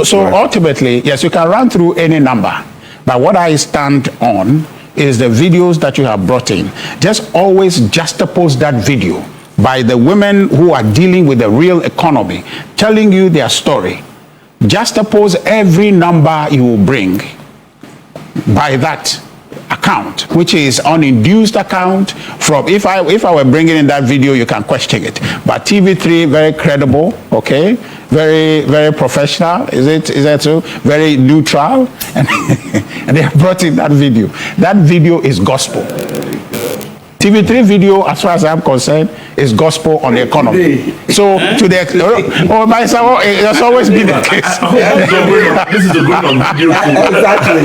So ultimately, yes, you can run through any number, but what I stand on is the videos that you have brought in. Just always juxtapose that video by the women who are dealing with the real economy, telling you their story. Juxtapose every number you will bring by that account, which is uninduced account. From if I were bringing in that video, you can question it. But TV3, very credible, okay, very professional. Is that so? Very neutral, and they have brought in that video. That video is gospel. TV3 video, as far as I'm concerned, is gospel on the economy. So to the my son, it has always been the case. This is a good on video. Exactly.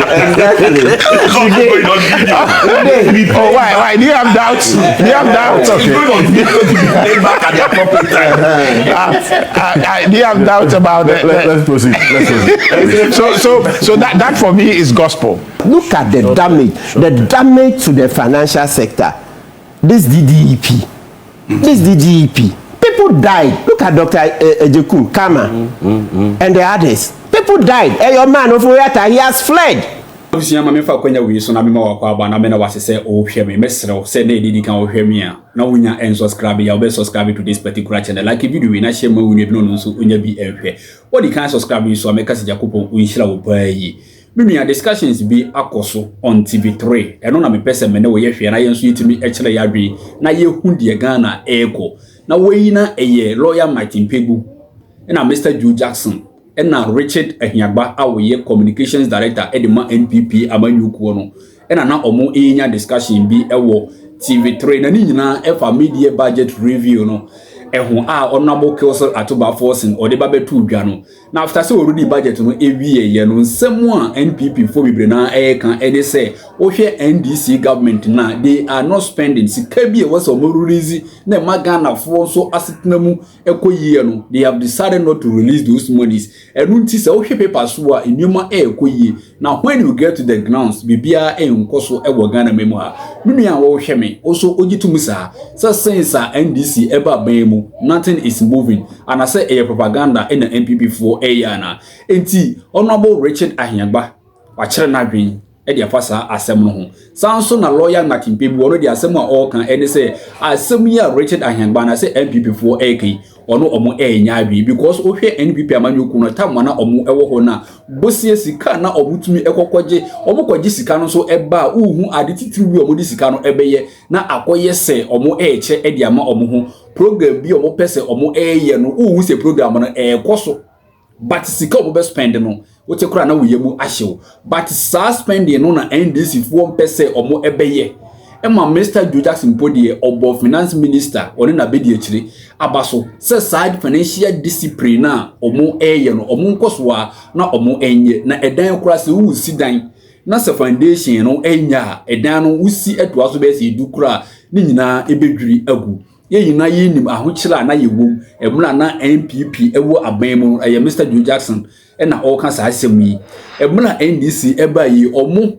Oh, why? Do you have doubts? Do you have doubts? Okay. It's good on video to be played back at the appropriate time. Do you have doubts about that? Let's proceed. So that for me is gospel. Look at the damage to the financial sector. This DDEP. People died. Look at Dr. Ejeku, Kama, and the others. People died. Hey, your man of Oyata, he has fled. Obviously, I'm a kwenya we so na me ma wakwa na me na wase say o hwe me mesrew say na edidi kan o hwe me a na wonya subscribe ya be subscribe to this particular channel like video we na share ma wunu bi no so onya bi ehwe what you can subscribe so make us Jakopon unhira wo pa yi me discussions bi akoso on TV3 eno na me pese me na wo ye hwe na yenso yitimi ekire ya dwi na ye hu de Ghana eko na woyi na eye lawyer Kpebu na Mr. Joe Jackson ena Richard Ahiagba awoye communications director edema NPP amanyukuo no ena na omo enya discussion bi ewo TV3 na ni nyina efa media budget review no eho a honorable council atoba forcing or the babetu dwa no na after say already budget no ewie ye no nsemu a NPP fo bibre na kan ede say ohwe NDC government na they are not spending sika bi e was omo release na magana fo so asetena mu ekoyie no they have decided not to release those monies enu nti say ohwe paper so a enuma ekoyie na when you get to the grounds bibia enkoso ewo Ghana memu ha mimi a wo hwe me also ogitum sa since NDC eba ban mu nothing is moving and I say a propaganda in the NPP for na enti honorable Richard Ahiagba wa kire na dwen e dia fasa asem no ho sanso na lawyer Kpebu ono dia asem a all kan ene say asem ya Richard Ahiagba na say NPP for AK ono omo enya bi because ohwe NPP amanyoku no tamwa na omo ewo ho na bosie sika na omutumi ekokwaje omo kwaje sika no so eba uhu adetitiri bi omo di sika no ebeye na akoye se omo eche e dia ma omo ho program bi omo pese omo eye no uhu se program no ekoso but sika omo be spend no wote kura na woyemu ahyew but sa spending no na NDC fo pese omo ebeye Emma Mr. Joe Jackson podie obo finance minister one na bedi akire abaso se side financial discipline na omo eye no omo nkoso a na omo enye na edan kura se wu sidan na se foundation no enya edan no wusi eto aso be se du kura ni nyina ebedwiri agu ye nyina ye nim ahokyira na ye wom emra na NPP ewo aban mu eye Mr. Joe Jackson na all kan sa asem yi emra NDC eba yi omo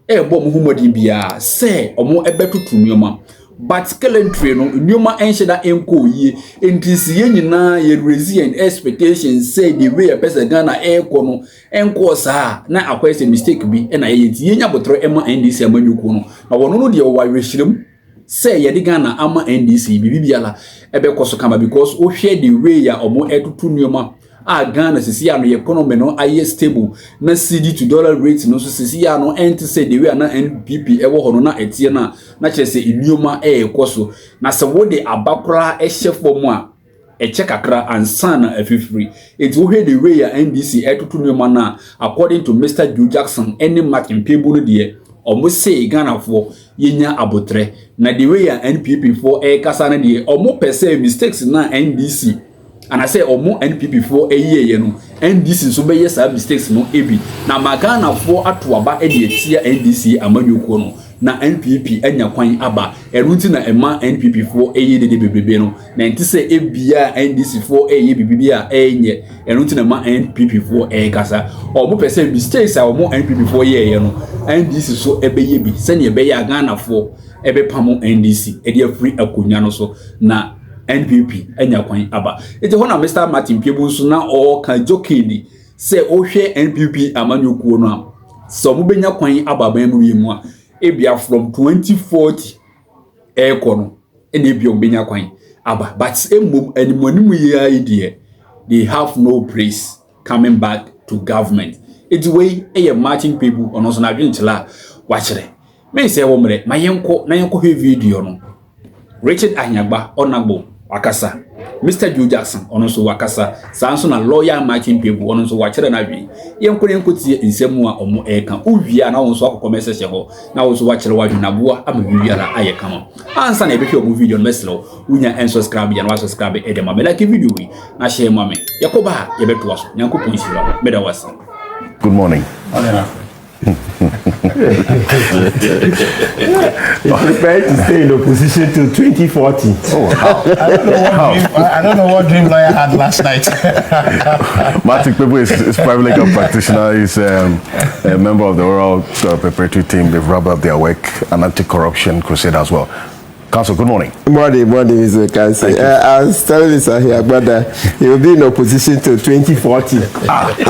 ebo mo humodi bia se omo ebetutu nyoma but calendar no nyoma enhyeda enko yi entisi ye nyina ye resilient expectations say the way a person Ghana eko no enko sa na akwese mistake bi na ye nti nya botro ema NDC amanyuku no na wono no de wa rehirem say ye de Ghana ama NDC bibibiala ebe koso kama because o hwe the way ya omo etutu nyoma a Ghana sisi ano economy no aye stable na CD to dollar rate no so sisi ano enti say the way na NPP ewo ho no na etie na kire se inioma ekoso na se wo de abakora ehye fom a eche kakra ansana afifiri enti wo hwe the way ya NDC etutu nyoma na according to Mr. Joe Jackson any Kpebu no de omo say Ghana for yenya abotre na the way ya NPP for kasa na de omo pese mistakes na NDC and I say omo NPP for ye no NDC so be yes mistakes no ebi na magana for atoaba e de etia NDC amanyuko no na NPP enya kwan aba erunti na ema NPP for ye de bebebe no na enti say ebia NDC for ye bibibia enye erunti na ma NPP for kasa omo pese mistakes a omo NPP for ye no NDC so ebe ye bi se ne ebe ya Ghana for ebe pamo NDC e de free akonya no so na NPP enya kwan aba ete ho na Mr. Kpebu so na all kan jokini say ohwe NPP amanyokuo no a so mo benya kwan ababan mu yemu a ebia from 2040 no ene bia benya kwan aba but emom animonimu ye idea they have no praise coming back to government. It's way a marching people on us na dwentela wa kire me say wo mre mayenko na yenko he video no Richard Ahiagba onagbo wakasa Mr. Joe Jackson ono so wakasa sanso na lawyer marching people ono so wa kire na dwi yenko tie nsemu a omo eka uwia na won so akoko message ho na won so wa kire wa dwi na boa amawiara aye kama ansa na ebehwe omo video no meslo unya unsubscribe ya na subscribe edema me like video wi na share mame yakoba yebeto aso nyanko ponshira meda wasa. Good morning. Prepared to stay in opposition till 2040. Oh, how? I don't know what dream lawyer had last night. Kpebu is private legal practitioner. He's a member of the oral preparatory team. They've wrapped up their work, an anti-corruption crusade as well. Council, good morning. Morning, Mr. Council. I was telling Mr. Ahiagba that he will be in opposition till 2040.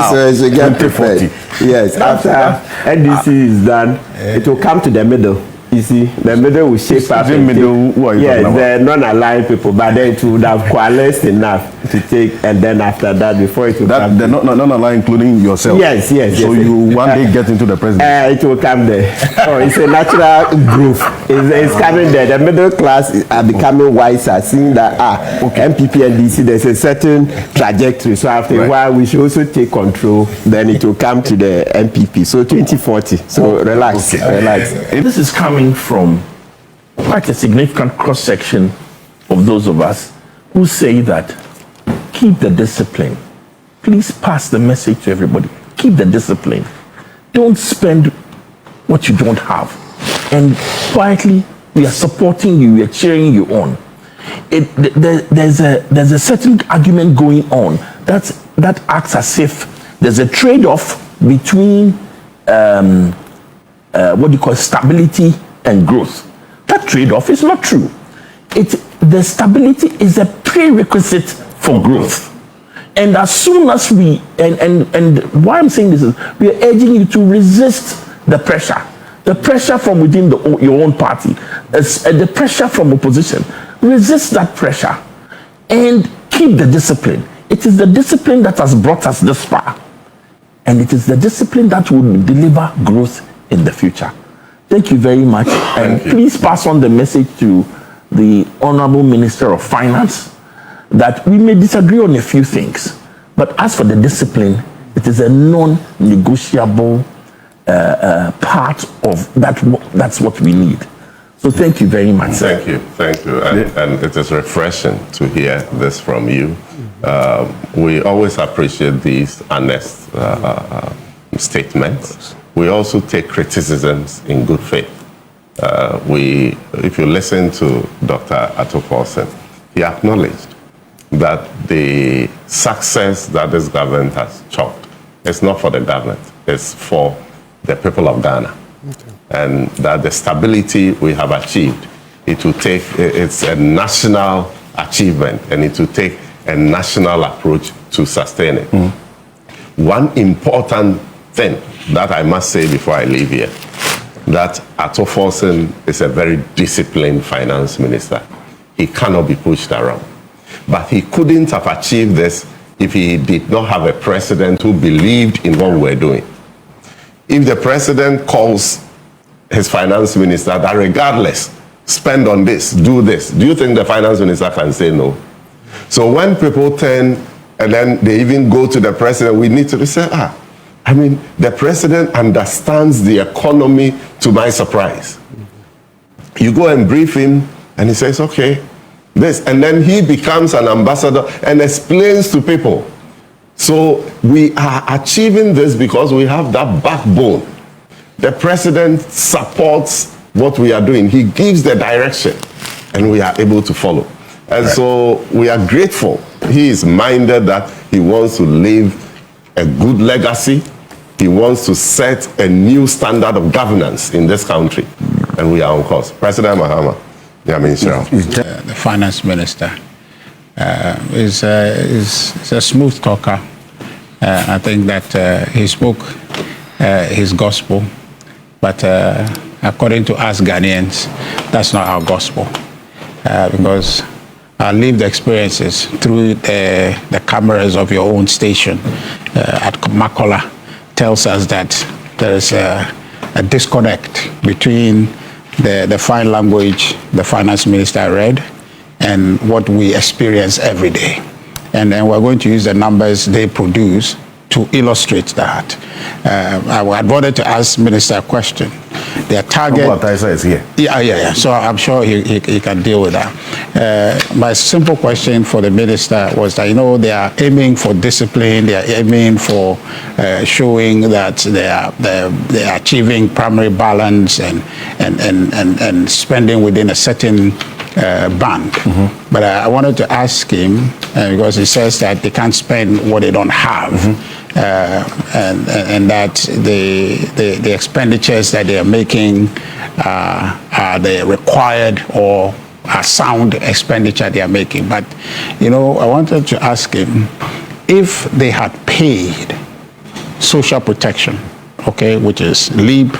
So he should get prepared. Yes, after NDC is done, it will come to the middle. You see, the middle will shape up. The middle, who are you talking about? Yes, the non-aligned people, but then it would have coalesced enough to take, and then after that, before it will come. They're not aligned, including yourself. Yes. So you one day get into the presidency. It will come there. Oh, it's a natural growth. It's coming there. The middle class are becoming wiser, seeing that MPP and NDC, there's a certain trajectory. So after a while, we should also take control. Then it will come to the MPP. So 2040. So relax. This is coming from quite a significant cross-section of those of us who say that keep the discipline. Please pass the message to everybody. Keep the discipline. Don't spend what you don't have. And quietly, we are supporting you, we are cheering you on. There's a certain argument going on that acts as if there's a trade-off between stability and growth. That trade-off is not true. The stability is a prerequisite for growth. And as soon as we, and why I'm saying this is, we are urging you to resist the pressure from within your own party, the pressure from opposition. Resist that pressure and keep the discipline. It is the discipline that has brought us this far. And it is the discipline that will deliver growth in the future. Thank you very much. And please pass on the message to the Honorable Minister of Finance that we may disagree on a few things, but as for the discipline, it is a non-negotiable part of that. That's what we need. So thank you very much. Thank you. And it is refreshing to hear this from you. We always appreciate these honest statements. We also take criticisms in good faith. If you listen to Dr. Atto-Forson, he acknowledged that the success that this government has chalked is not for the government, it's for the people of Ghana. Okay. And that the stability we have achieved, it's a national achievement, and it will take a national approach to sustain it. One important thing that I must say before I leave here, that Atto-Forson is a very disciplined finance minister. He cannot be pushed around. But he couldn't have achieved this if he did not have a president who believed in what we're doing. If the president calls his finance minister that regardless, spend on this, do this, do you think the finance minister can say no? So when people turn and then they even go to the president, we need to say, the president understands the economy to my surprise. You go and brief him and he says, okay, this, and then he becomes an ambassador and explains to people. So we are achieving this because we have that backbone. The president supports what we are doing. He gives the direction and we are able to follow. And so we are grateful. He is minded that he wants to leave a good legacy. He wants to set a new standard of governance in this country. And we are on course. President Mahama, the finance minister is a smooth talker. I think that he spoke his gospel, but according to us Ghanaians, that's not our gospel, because our lived experiences through the cameras of your own station at Makola tells us that there is a disconnect between the fine language the finance minister read and what we experience every day. And then we're going to use the numbers they produce to illustrate that. I wanted to ask Minister a question. Their target... is here. Yeah. So I'm sure he can deal with that. My simple question for the minister was that, they are aiming for discipline, they are aiming for showing that they are achieving primary balance and spending within a certain band. Mm-hmm. But I wanted to ask him, because he says that they can't spend what they don't have. Mm-hmm. And that the expenditures that they are making are the required or are sound expenditure they are making. But, I wanted to ask him if they had paid social protection, okay, which is LEAP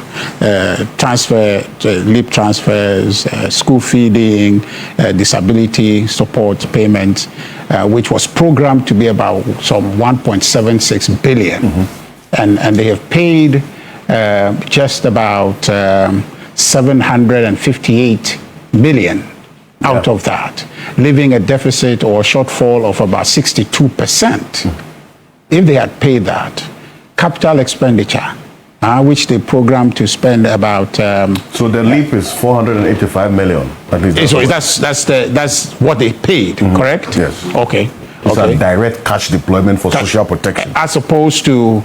transfers, school feeding, disability support payments, which was programmed to be about some 1.76 billion. Mm-hmm. And they have paid just about 758 million out of that, leaving a deficit or a shortfall of about 62%. Mm-hmm. If they had paid that, capital expenditure, which they programmed to spend about... so the LEAP is 485 million. So that's what they paid, mm-hmm. correct? Yes. Okay. It's a direct cash deployment for social protection. As opposed to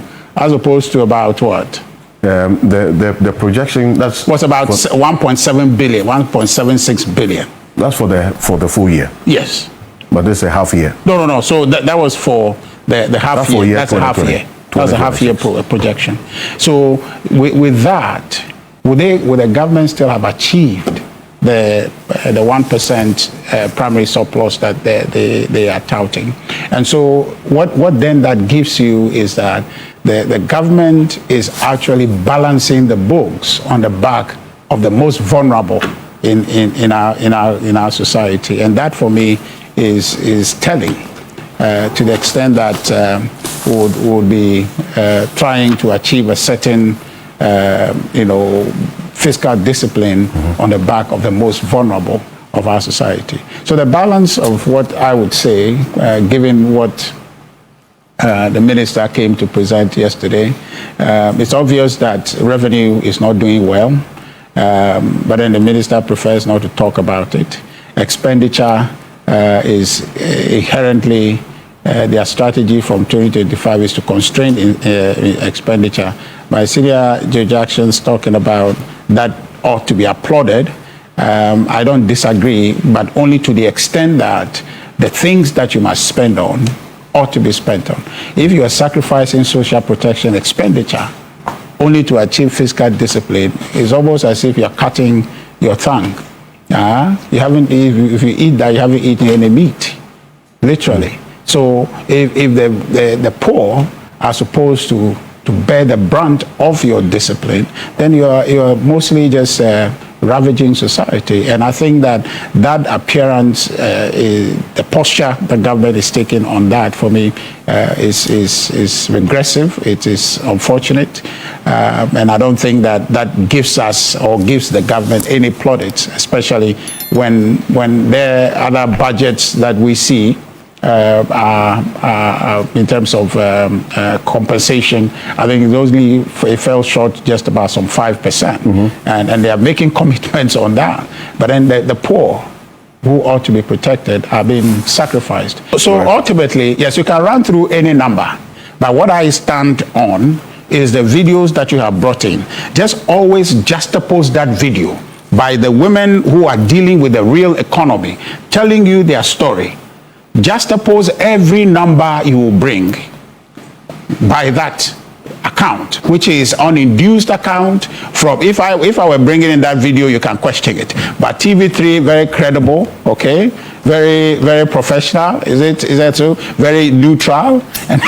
about what? The projection, that's... was about 1.7 billion, 1.76 billion. That's for the full year? Yes. But this is a half year? No. So that was for the half year. That's a half year. That's a half-year projection. So with that, would the government still have achieved the 1% primary surplus that they are touting? And so what then that gives you is that the government is actually balancing the books on the back of the most vulnerable in our society, and that for me is telling. To the extent that would be trying to achieve a certain, fiscal discipline mm-hmm. on the back of the most vulnerable of our society. So the balance of what I would say, given what the minister came to present yesterday, it's obvious that revenue is not doing well, but then the minister prefers not to talk about it. Expenditure is inherently their strategy from 2025 is to constrain expenditure. My senior Joe Jackson's talking about that ought to be applauded. I don't disagree, but only to the extent that the things that you must spend on ought to be spent on. If you are sacrificing social protection expenditure only to achieve fiscal discipline, it's almost as if you're cutting your tongue. You haven't, if you eat that, you haven't eaten any meat, literally. So if the poor are supposed to bear the brunt of your discipline, then you're mostly just ravaging society. And I think that appearance, the posture the government is taking on that, for me, is regressive. It is unfortunate. And I don't think that gives us or gives the government any plaudits, especially when there are other budgets that we see in terms of compensation. I think it fell short just about some 5%. Mm-hmm. And they are making commitments on that. But then the poor, who ought to be protected, are being sacrificed. So right. Ultimately, yes, you can run through any number. But what I stand on is the videos that you have brought in. Just always juxtapose that video by the women who are dealing with the real economy, telling you their story. Juxtapose every number you will bring by that account, which is uninduced account. From if I were bringing in that video, you can question it. But TV3, very credible, okay, very, very professional. Is that true? Very neutral, and,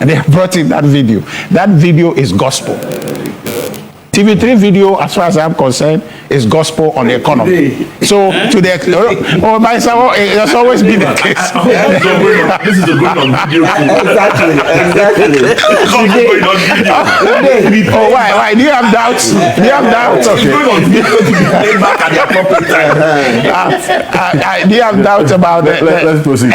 and they have brought in that video. That video is gospel. TV3 video, as far as I'm concerned, is gospel on the economy. So to the my son, it has always been the case. This is the going on video. Exactly. Oh, why? Do you have doubts? Do you have doubts? It's going on video to be played back at the appropriate time. Do you have doubts about that? Let's proceed.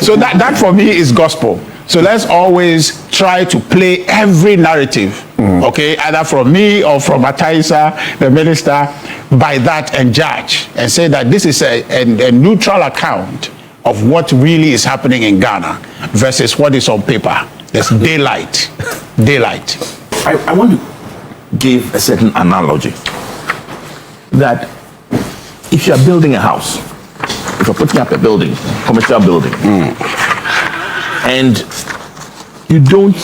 So that for me is gospel. So let's always try to play every narrative, okay, either from me or from Ataisa, the minister, by that and judge and say that this is a neutral account of what really is happening in Ghana versus what is on paper. There's daylight. I want to give a certain analogy that if you are building a house, if you're putting up a building, commercial building, and you don't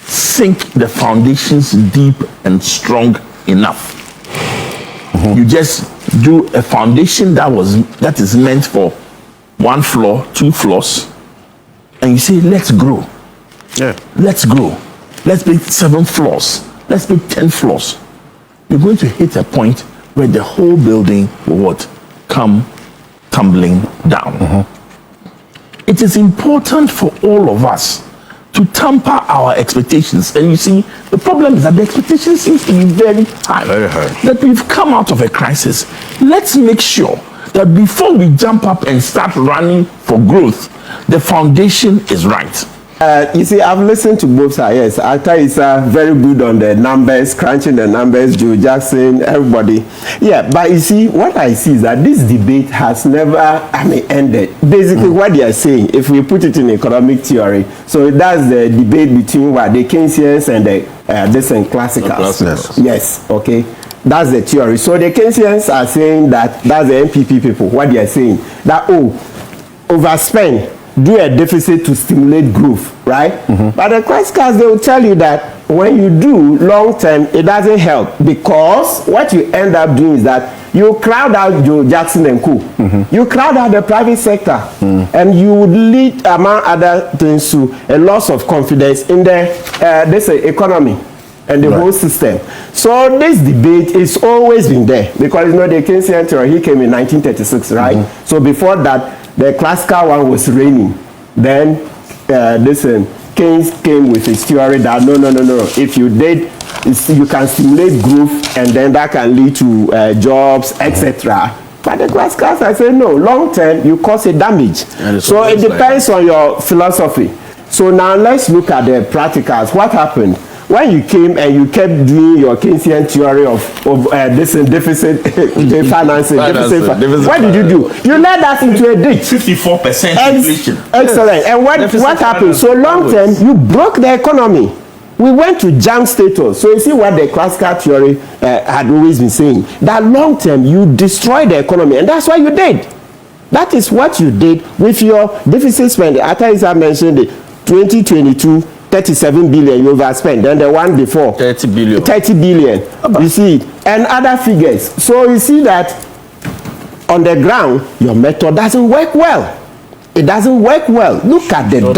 sink the foundations deep and strong enough. You just do a foundation that is meant for 1 floor, 2 floors, and you say, let's grow. Yeah. Let's grow. Let's build 7 floors. Let's build 10 floors. You're going to hit a point where the whole building will come tumbling down. It is important for all of us to temper our expectations. And you see, the problem is that the expectation seems to be very high. Very high. That we've come out of a crisis. Let's make sure that before we jump up and start running for growth, the foundation is right. You see, I've listened to both sides. Yes, Ata is very good on the numbers, crunching the numbers, Joe Jackson, everybody. Yeah, but you see, what I see is that this debate has never, ended. Basically, what they are saying, if we put it in economic theory, so that's the debate between the Keynesians and the classicals. Yes, okay. That's the theory. So the Keynesians are saying that's the MPP people, what they are saying, that, overspend, do a deficit to stimulate growth, right? But the classicals, they will tell you that when you do long term, it doesn't help, because what you end up doing is that you crowd out Joe Jackson and co. You crowd out the private sector, and you would lead, among other things, to a loss of confidence in the economy and the whole system. So this debate is always been there, because the Keynesian theory, he came in 1936, right? So before that, the classical one was reigning. Then Keynes came with his theory that no. If you did, you can stimulate growth, and then that can lead to jobs, etc. But the classicals, I say no. Long term, you cause a damage. So it depends on your philosophy. So now let's look at the practicals. What happened? When you came and you kept doing your Keynesian theory of this deficit financing, what did you do? You led us into a ditch. 54% inflation. Excellent. And what happened? So long term, you broke the economy. We went to jam status. So you see what the classical theory had always been saying. That long term, you destroy the economy. And that's what you did. That is what you did with your deficit spending. Ataisa mentioned it. 2022. 37 billion you overspent, then the one before 30 billion. You see, and other figures. So you see that on the ground your method doesn't work well. It doesn't work well. Look at the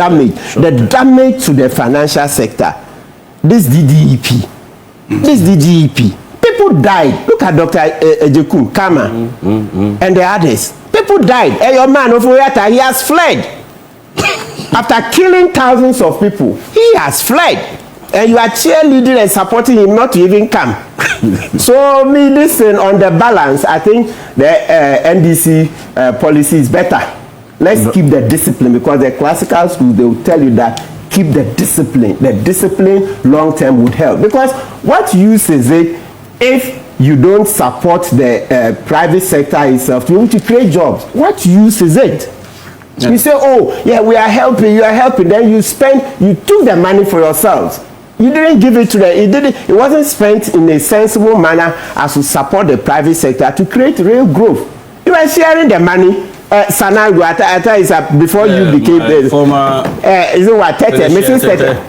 damage to the financial sector. This DDEP, people died. Look at Dr. Ejekum Kama and the others. People died. Hey, your man of Oyata, he has fled. After killing thousands of people, he has fled. And you are cheerleading and supporting him not to even come. So me listen, on the balance, I think the NDC policy is better. Let's keep the discipline, because the classical school, they will tell you that keep the discipline. The discipline long term would help. Because what use is it if you don't support the private sector itself to be able to create jobs? What use is it? You say, oh, yeah, we are helping, you are helping. Then you took the money for yourselves. You didn't give it to them. It wasn't spent in a sensible manner as to support the private sector to create real growth. You were sharing the money. Before you became the former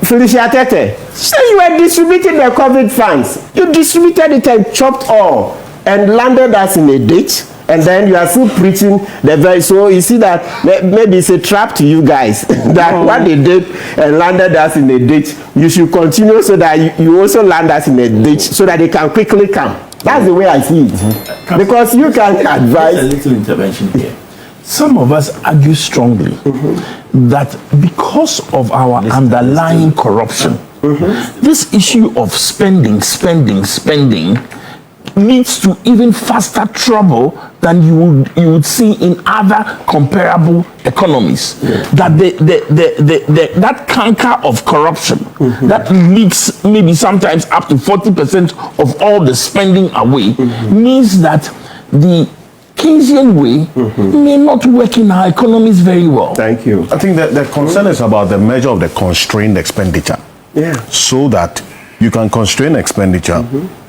Felicia Tete. So you were distributing the COVID funds. You distributed it and chopped all and landed us in a ditch. and then you are still preaching the very. So you see that maybe it's a trap to you guys that what they did and landed us in a ditch. You should continue so that you also land us in a ditch so that they can quickly come. That's the way I see it. Because you can advise. A little intervention here. Some of us argue strongly that because of our underlying corruption, this issue of spending leads to even faster trouble than you would see in other comparable economies. That that canker of corruption that leaks maybe sometimes up to 40% of all the spending away means that the Keynesian way may not work in our economies very well. Thank you. I think that the concern is about the measure of the constrained expenditure. Yeah. So that you can constrain expenditure,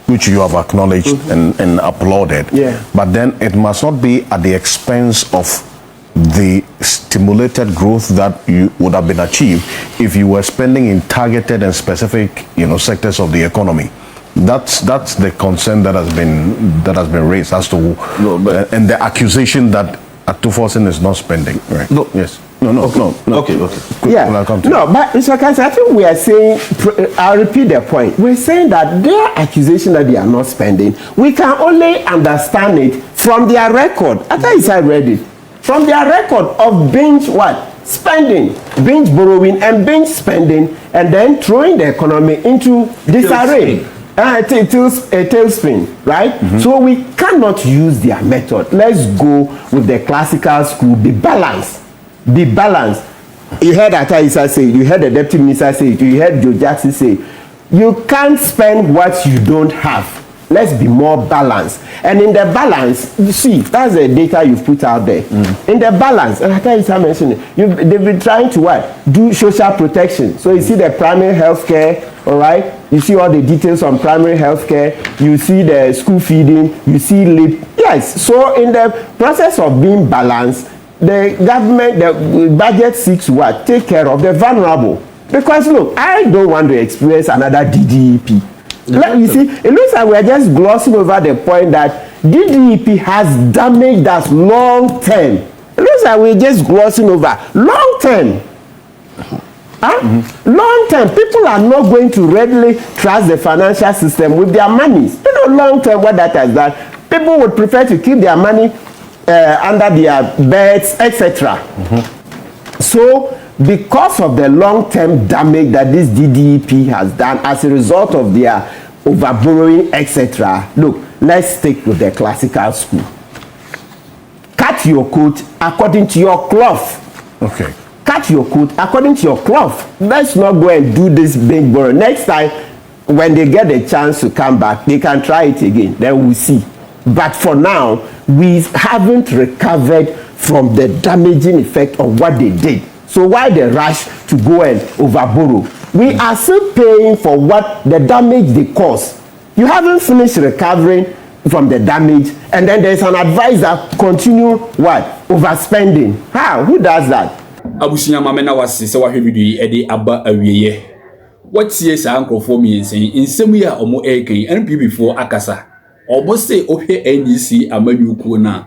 which you have acknowledged and applauded. Yeah. But then it must not be at the expense of the stimulated growth that you would have been achieved if you were spending in targeted and specific, sectors of the economy. That's the concern that has been raised as to and the accusation that Atuforsen is not spending. Right? No. Yes. No. Okay. Yeah. No, but Mr. Kansi, I think we are saying, I'll repeat the point. We're saying that their accusation that they are not spending, we can only understand it from their record. I thought I read it. From their record of binge spending, binge borrowing and binge spending, and then throwing the economy into disarray. A tailspin, right? So we cannot use their method. Let's go with the classical school. Be balanced. You heard Ataisa say, you heard the deputy minister say, you heard Joe Jackson say, you can't spend what you don't have. Let's be more balanced. And in the balance, you see, that's the data you've put out there. In the balance, and Ataisa mentioned it, they've been trying to do social protection. So you see the primary health care, all right? You see all the details on primary health care. You see the school feeding. You see LIP. Yes. So in the process of being balanced, the government, the budget seeks to take care of the vulnerable. Because look, I don't want to experience another DDEP. You see, it looks like we're just glossing over the point that DDEP has damaged us long term. It looks like we're just glossing over long term. Long term, people are not going to readily trust the financial system with their money. Long term, what that has done, people would prefer to keep their money under their beds, etc. So, because of the long-term damage that this DDEP has done as a result of their overborrowing, etc., look, let's stick with the classical school. Cut your coat according to your cloth. Okay. Cut your coat according to your cloth. Let's not go and do this big borrow. Next time, when they get a chance to come back, they can try it again. Then we'll see. But for now, we haven't recovered from the damaging effect of what they did. So why the rush to go and overborrow? We are still paying for what the damage they caused. You haven't finished recovering from the damage, and then there's an advice that continue overspending. How? Who does that? Abusunya mama na wase se wahwe video yi ede aba awieye. Watie sa ankrofo mi ensen nsemu ya omo eken NPP fo akasa. Obo say ohwe NDC amanyuku na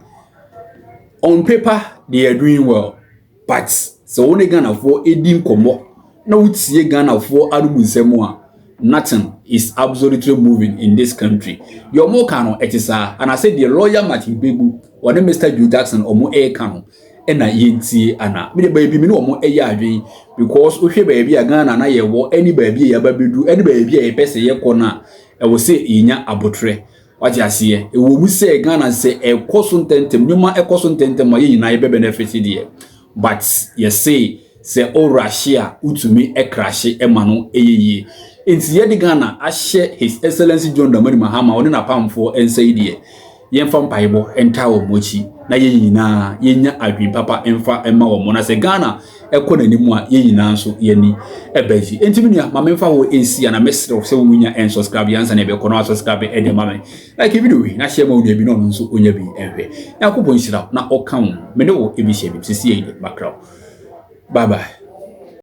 on paper they are doing well, but so one Ghana for edim komo na utie Ghana for arumu nsemu a nothing is absolutely moving in this country. Your more canon etisa, and I said the lawyer Martin Kpebu or the Mr. Joe Jackson or more air canon. And I yinti ana me baby me no mo eya adwen because o hwe baby a Ghana na ye wo any baby ya babedu any baby e pese ye kona e wo se inya abotre wati ase e wo mu se Ghana se e koso ntentem nyuma e koso ntentem ma ye nyina ye be benefit die but ye say se o Russia utumi e crash e ma no eyeye enti ye di Ghana a share His Excellency John Dramani Mahama oni na pamfo ensai die yemfa mpaibo enta wo mochi na ye nyina yenya adwen papa emfa emma wo na se Ghana ekọ nanimu a ye nyina so ye ni ebaji entimi nua ma memfa wo ensi na mesre se wo nya en subscribe yansa na be kono subscribe e de ma me like video we na share ma wo bi no nso onya bi enhwe yakobon shira na oka wo me ne wo ebi share bi sisi ye background bye bye.